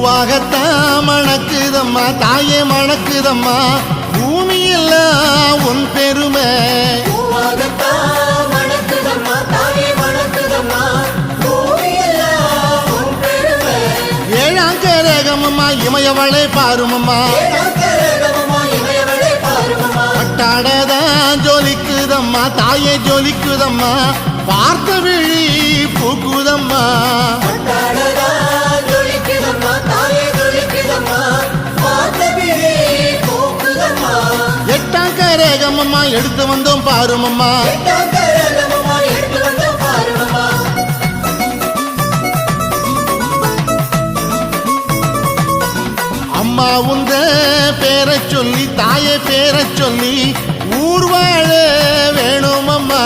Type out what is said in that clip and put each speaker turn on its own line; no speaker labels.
பூவாகத்தான் மணக்குதம்மா தாயே மணக்குதம்மா பூமியெல்லாம் உன் பெருமை ஏழாங்கரகமம்மா இமயவளை பாருமம்மா பட்டாடதான் ஜொலிக்குதம்மா தாயே ஜொலிக்குதம்மா பார்த்த விழி பூக்குதம்மா எட்டாங்கரகமம்மா எடுத்து வந்தோம் பாருமம்மா அம்மா உந்த பேரை சொல்லி தாயை பேரை சொல்லி ஊர் வாழ வேணும் அம்மா